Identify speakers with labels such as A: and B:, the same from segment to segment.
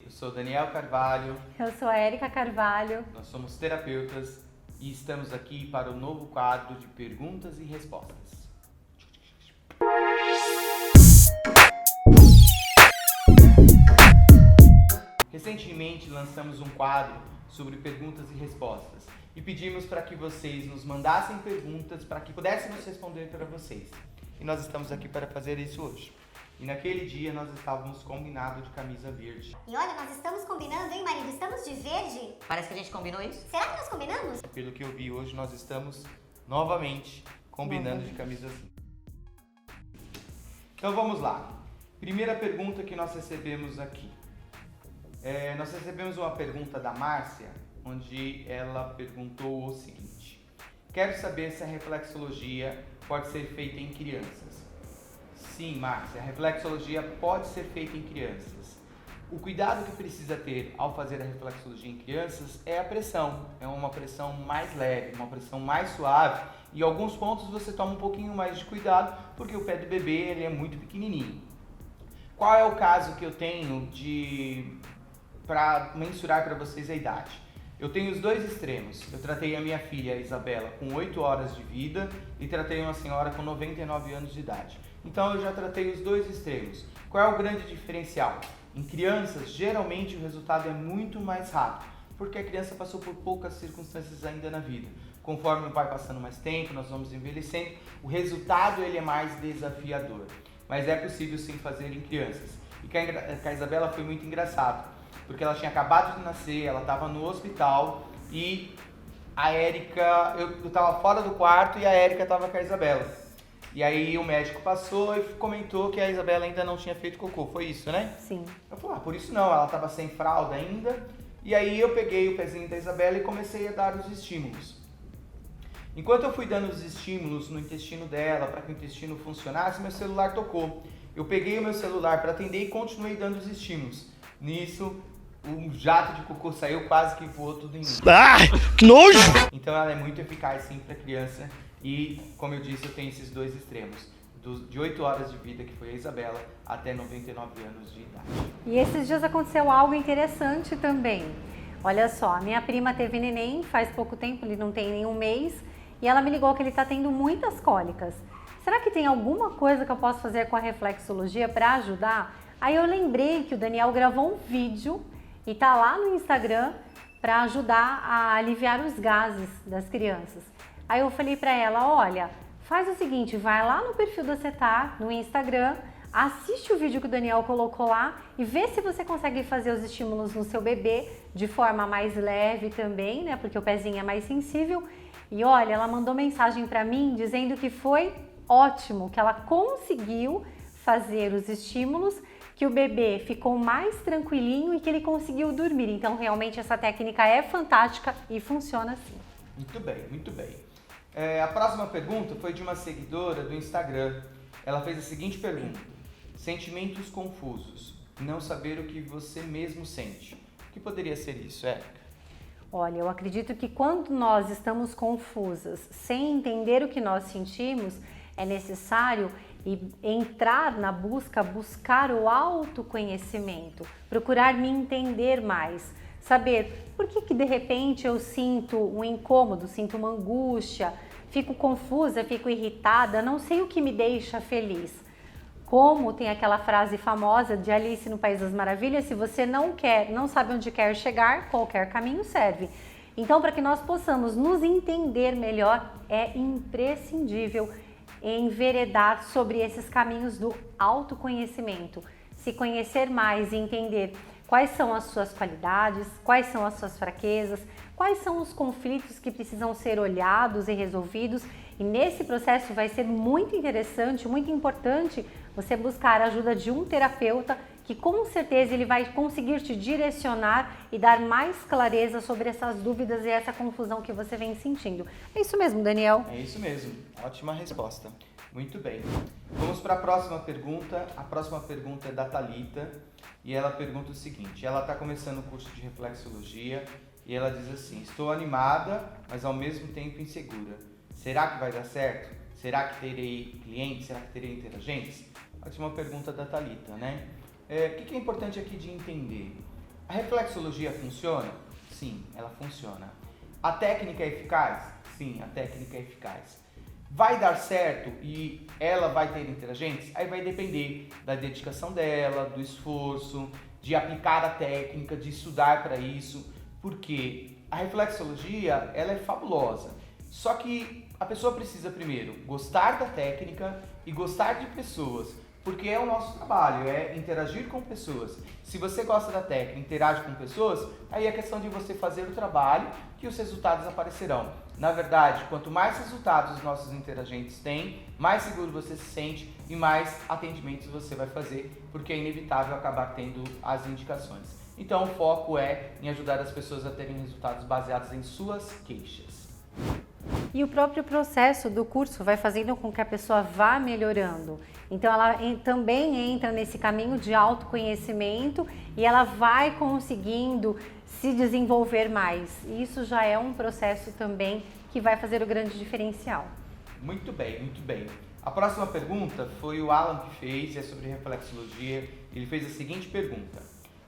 A: Eu sou Daniel Carvalho.
B: Eu sou a Érica Carvalho.
A: Nós somos terapeutas e estamos aqui para o novo quadro de perguntas e respostas. Recentemente lançamos um quadro sobre perguntas e respostas e pedimos para que vocês nos mandassem perguntas para que pudéssemos responder para vocês. E nós estamos aqui para fazer isso hoje. E naquele dia nós estávamos combinados de camisa verde.
C: E olha, nós estamos combinando, hein, marido? Estamos de verde?
D: Parece que a gente combinou isso.
C: Será que nós combinamos?
A: Pelo que eu vi hoje, nós estamos novamente combinando de camisa assim. Então vamos lá. Primeira pergunta que nós recebemos aqui. Nós recebemos uma pergunta da Márcia, onde ela perguntou o seguinte: quero saber se a reflexologia pode ser feita em crianças. Sim, Márcia, a reflexologia pode ser feita em crianças. O cuidado que precisa ter ao fazer a reflexologia em crianças é a pressão. É uma pressão mais leve, uma pressão mais suave. E em alguns pontos você toma um pouquinho mais de cuidado, porque o pé do bebê ele é muito pequenininho. Qual é o caso que eu tenho para mensurar para vocês a idade? Eu tenho os dois extremos. Eu tratei a minha filha, a Isabela, com 8 horas de vida e tratei uma senhora com 99 anos de idade. Então eu já tratei os dois extremos. Qual é o grande diferencial? Em crianças, geralmente o resultado é muito mais rápido, porque a criança passou por poucas circunstâncias ainda na vida. Conforme vai passando mais tempo, nós vamos envelhecendo, o resultado ele é mais desafiador. Mas é possível sim fazer em crianças. E com a Isabela foi muito engraçado, porque ela tinha acabado de nascer, ela estava no hospital e a Érica, eu estava fora do quarto e a Érica estava com a Isabela. E aí o médico passou e comentou que a Isabela ainda não tinha feito cocô, foi isso, né?
B: Sim.
A: Eu falei, por isso não, ela estava sem fralda ainda. E aí eu peguei o pezinho da Isabela e comecei a dar os estímulos. Enquanto eu fui dando os estímulos no intestino dela, para que o intestino funcionasse, meu celular tocou. Eu peguei o meu celular para atender e continuei dando os estímulos. Nisso, um jato de cocô saiu, quase que voou tudo em mim.
E: Ah, que nojo!
A: Então ela é muito eficaz sim para criança e, como eu disse, eu tenho esses dois extremos. De 8 horas de vida, que foi a Isabela, até 99 anos de idade.
B: E esses dias aconteceu algo interessante também. Olha só, a minha prima teve neném faz pouco tempo, ele não tem nenhum mês, e ela me ligou que ele está tendo muitas cólicas. Será que tem alguma coisa que eu posso fazer com a reflexologia para ajudar? Aí eu lembrei que o Daniel gravou um vídeo e tá lá no Instagram para ajudar a aliviar os gases das crianças. Aí eu falei para ela, olha, faz o seguinte, vai lá no perfil da Cetar, no Instagram, assiste o vídeo que o Daniel colocou lá e vê se você consegue fazer os estímulos no seu bebê de forma mais leve também, né? Porque o pezinho é mais sensível. E olha, ela mandou mensagem para mim dizendo que foi ótimo, que ela conseguiu fazer os estímulos, que o bebê ficou mais tranquilinho e que ele conseguiu dormir. Então, realmente, essa técnica é fantástica e funciona assim.
A: Muito bem, muito bem. A próxima pergunta foi de uma seguidora do Instagram. Ela fez a seguinte pergunta: sentimentos confusos, não saber o que você mesmo sente. O que poderia ser isso, Érica?
B: Olha, eu acredito que quando nós estamos confusas, sem entender o que nós sentimos, é necessário entrar na buscar o autoconhecimento, procurar me entender mais, saber por que de repente eu sinto um incômodo, sinto uma angústia, fico confusa, fico irritada, não sei o que me deixa feliz. Como tem aquela frase famosa de Alice no País das Maravilhas, se você não sabe onde quer chegar, qualquer caminho serve. Então, para que nós possamos nos entender melhor, é imprescindível enveredar sobre esses caminhos do autoconhecimento, se conhecer mais e entender quais são as suas qualidades, quais são as suas fraquezas, quais são os conflitos que precisam ser olhados e resolvidos. E nesse processo vai ser muito interessante, muito importante você buscar a ajuda de um terapeuta que com certeza ele vai conseguir te direcionar e dar mais clareza sobre essas dúvidas e essa confusão que você vem sentindo. É isso mesmo, Daniel?
A: É isso mesmo, ótima resposta. Muito bem. Vamos para a próxima pergunta. A próxima pergunta é da Thalita e ela pergunta o seguinte: ela está começando o curso de reflexologia e ela diz assim: estou animada, mas ao mesmo tempo insegura. Será que vai dar certo? Será que terei clientes? Será que terei interagentes? Ótima pergunta da Thalita, né? O que é importante aqui de entender? A reflexologia funciona? Sim, ela funciona. A técnica é eficaz? Sim, a técnica é eficaz. Vai dar certo e ela vai ter interagentes? Aí vai depender da dedicação dela, do esforço, de aplicar a técnica, de estudar para isso, porque a reflexologia, ela é fabulosa. Só que a pessoa precisa primeiro gostar da técnica e gostar de pessoas, porque é o nosso trabalho, é interagir com pessoas. Se você gosta da técnica, interage com pessoas, aí é questão de você fazer o trabalho que os resultados aparecerão. Na verdade, quanto mais resultados os nossos interagentes têm, mais seguro você se sente e mais atendimentos você vai fazer, porque é inevitável acabar tendo as indicações. Então o foco é em ajudar as pessoas a terem resultados baseados em suas queixas.
B: E o próprio processo do curso vai fazendo com que a pessoa vá melhorando. Então ela também entra nesse caminho de autoconhecimento e ela vai conseguindo se desenvolver mais. E isso já é um processo também que vai fazer o grande diferencial.
A: Muito bem, muito bem. A próxima pergunta foi o Alan que fez, é sobre reflexologia. Ele fez a seguinte pergunta: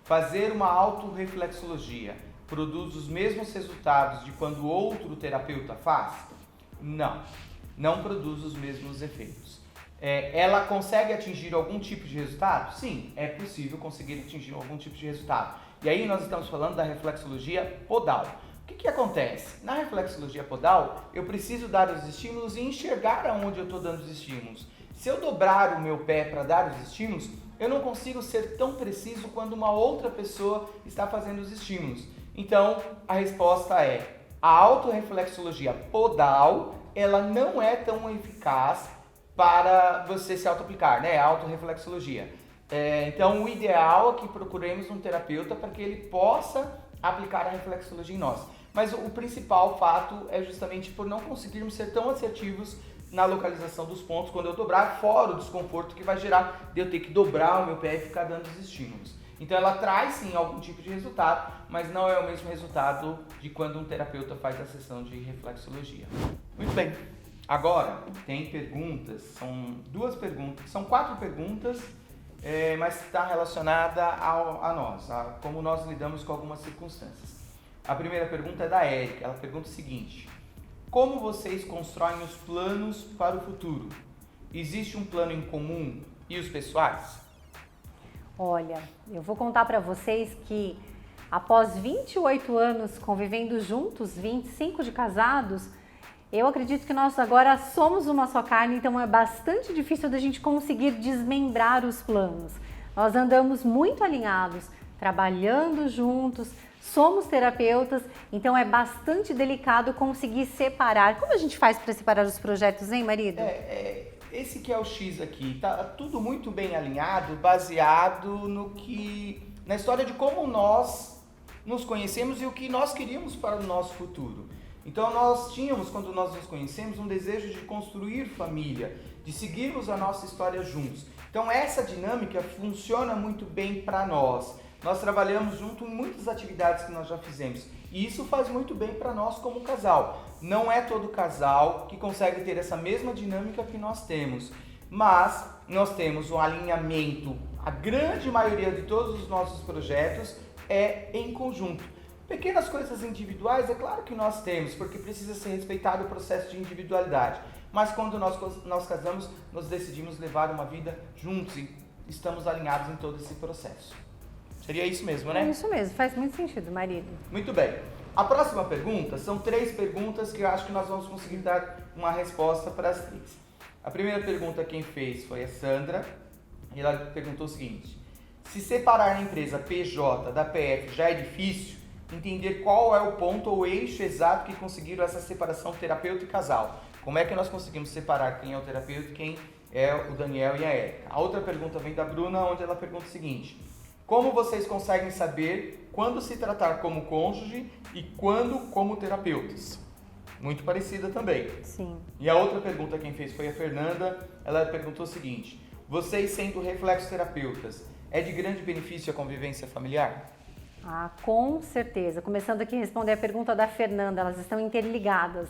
A: fazer uma autorreflexologia produz os mesmos resultados de quando outro terapeuta faz? Não, não produz os mesmos efeitos. Ela consegue atingir algum tipo de resultado? Sim, é possível conseguir atingir algum tipo de resultado. E aí nós estamos falando da reflexologia podal. O que acontece? Na reflexologia podal, eu preciso dar os estímulos e enxergar aonde eu estou dando os estímulos. Se eu dobrar o meu pé para dar os estímulos, eu não consigo ser tão preciso quando uma outra pessoa está fazendo os estímulos. Então, a resposta é: a autorreflexologia podal, ela não é tão eficaz para você se auto-aplicar, né? A autorreflexologia. Então, o ideal é que procuremos um terapeuta para que ele possa aplicar a reflexologia em nós. Mas o principal fato é justamente por não conseguirmos ser tão assertivos na localização dos pontos quando eu dobrar, fora o desconforto que vai gerar de eu ter que dobrar o meu pé e ficar dando os estímulos. Então ela traz sim algum tipo de resultado, mas não é o mesmo resultado de quando um terapeuta faz a sessão de reflexologia. Muito bem, agora tem perguntas, são 4 perguntas, mas está relacionada a nós, a como nós lidamos com algumas circunstâncias. A primeira pergunta é da Érica, ela pergunta o seguinte: como vocês constroem os planos para o futuro? Existe um plano em comum e os pessoais?
B: Olha, eu vou contar para vocês que após 28 anos convivendo juntos, 25 de casados, eu acredito que nós agora somos uma só carne, então é bastante difícil da gente conseguir desmembrar os planos. Nós andamos muito alinhados, trabalhando juntos, somos terapeutas, então é bastante delicado conseguir separar. Como a gente faz para separar os projetos, hein, marido?
A: Esse que é o X aqui, tá tudo muito bem alinhado, baseado na história de como nós nos conhecemos e o que nós queríamos para o nosso futuro. Então nós tínhamos, quando nós nos conhecemos, um desejo de construir família, de seguirmos a nossa história juntos. Então essa dinâmica funciona muito bem para nós. Nós trabalhamos junto em muitas atividades que nós já fizemos e isso faz muito bem para nós como casal. Não é todo casal que consegue ter essa mesma dinâmica que nós temos, mas nós temos um alinhamento. A grande maioria de todos os nossos projetos é em conjunto. Pequenas coisas individuais, é claro que nós temos, porque precisa ser respeitado o processo de individualidade. Mas quando nós casamos, nós decidimos levar uma vida juntos e estamos alinhados em todo esse processo. Seria isso mesmo, né?
B: É isso mesmo, faz muito sentido, marido.
A: Muito bem. A próxima pergunta são 3 perguntas que eu acho que nós vamos conseguir dar uma resposta para as 3. A primeira pergunta quem fez foi a Sandra, e ela perguntou o seguinte: se separar a empresa PJ da PF já é difícil, entender qual é o ponto ou eixo exato que conseguiram essa separação terapeuta e casal. Como é que nós conseguimos separar quem é o terapeuta e quem é o Daniel e a Érica? A outra pergunta vem da Bruna, onde ela pergunta o seguinte: como vocês conseguem saber quando se tratar como cônjuge e quando como terapeutas? Muito parecida também.
B: Sim.
A: E a outra pergunta quem fez foi a Fernanda. Ela perguntou o seguinte: vocês sendo reflexoterapeutas, é de grande benefício a convivência familiar?
B: Ah, com certeza. Começando aqui a responder a pergunta da Fernanda, elas estão interligadas.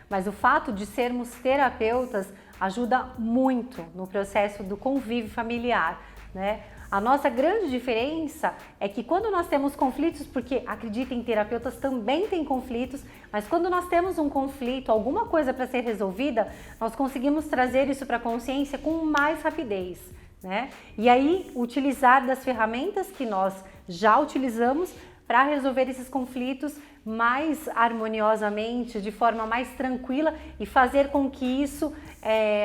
B: Mas o fato de sermos terapeutas ajuda muito no processo do convívio familiar, né? A nossa grande diferença é que quando nós temos conflitos, porque acreditem, terapeutas também têm conflitos, mas quando nós temos um conflito, alguma coisa para ser resolvida, nós conseguimos trazer isso para a consciência com mais rapidez, né? E aí, utilizar das ferramentas que nós já utilizamos para resolver esses conflitos mais harmoniosamente, de forma mais tranquila e fazer com que isso,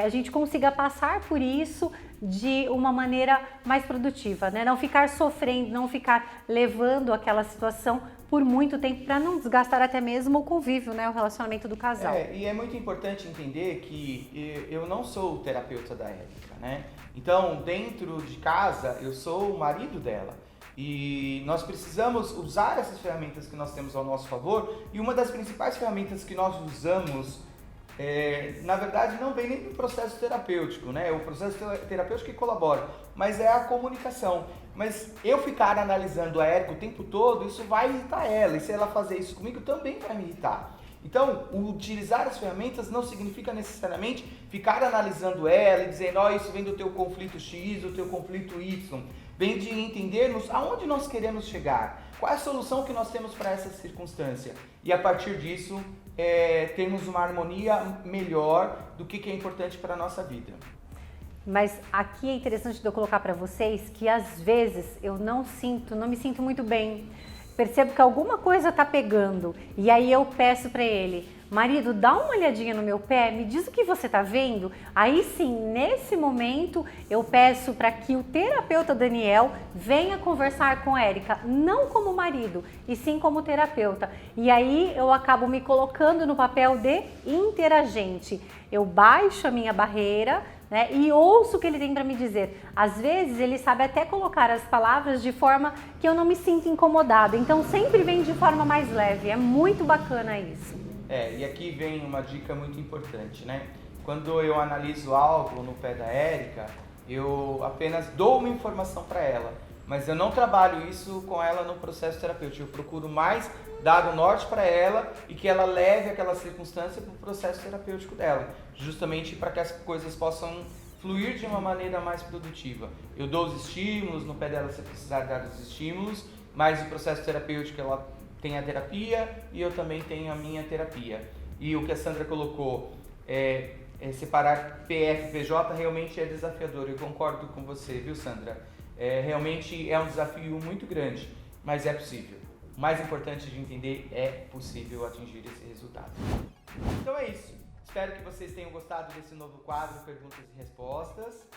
B: a gente consiga passar por isso de uma maneira mais produtiva, né? Não ficar sofrendo, não ficar levando aquela situação por muito tempo para não desgastar até mesmo o convívio, né? O relacionamento do casal.
A: E é muito importante entender que eu não sou o terapeuta da Érica, né? Então, dentro de casa, eu sou o marido dela. E nós precisamos usar essas ferramentas que nós temos ao nosso favor, e uma das principais ferramentas que nós usamos, na verdade, não vem nem do processo terapêutico, né? O processo terapêutico que colabora, mas é a comunicação. Mas eu ficar analisando a Érica o tempo todo, isso vai irritar ela, e se ela fazer isso comigo, também vai me irritar. Então, utilizar as ferramentas não significa necessariamente ficar analisando ela e dizendo, isso vem do teu conflito X, do teu conflito Y. Vem de entendermos aonde nós queremos chegar, qual é a solução que nós temos para essa circunstância. E a partir disso, termos uma harmonia melhor do que é importante para a nossa vida.
B: Mas aqui é interessante de eu colocar para vocês que às vezes eu não me sinto muito bem. Percebo que alguma coisa tá pegando e aí eu peço para ele, marido, dá uma olhadinha no meu pé, me diz o que você tá vendo. Aí sim, nesse momento, eu peço para que o terapeuta Daniel venha conversar com a Érica, não como marido, e sim como terapeuta. E aí eu acabo me colocando no papel de interagente. Eu baixo a minha barreira, né, e ouço o que ele tem para me dizer. Às vezes ele sabe até colocar as palavras de forma que eu não me sinto incomodada. Então sempre vem de forma mais leve. É muito bacana isso.
A: E aqui vem uma dica muito importante, né? Quando eu analiso algo no pé da Érica, eu apenas dou uma informação para ela, mas eu não trabalho isso com ela no processo terapêutico. Eu procuro mais dar o norte para ela e que ela leve aquela circunstância para o processo terapêutico dela, justamente para que as coisas possam fluir de uma maneira mais produtiva. Eu dou os estímulos, no pé dela se precisar dar os estímulos, mas o processo terapêutico ela tem a terapia e eu também tenho a minha terapia. E o que a Sandra colocou, separar PF e PJ realmente é desafiador. Eu concordo com você, viu, Sandra? Realmente é um desafio muito grande, mas é possível. O mais importante de entender, é possível atingir esse resultado. Então é isso. Espero que vocês tenham gostado desse novo quadro Perguntas e Respostas.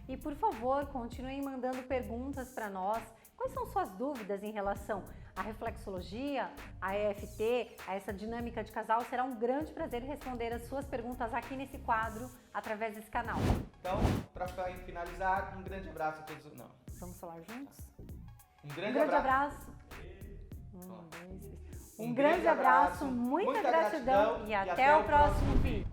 B: E por favor, continuem mandando perguntas para nós. Quais são suas dúvidas em relação à reflexologia, à EFT, a essa dinâmica de casal? Será um grande prazer responder as suas perguntas aqui nesse quadro, através desse canal.
A: Então, para finalizar, um grande abraço a todos. Não.
B: Vamos falar juntos?
A: Um grande abraço.
B: Um grande abraço, muita gratidão e até o próximo vídeo.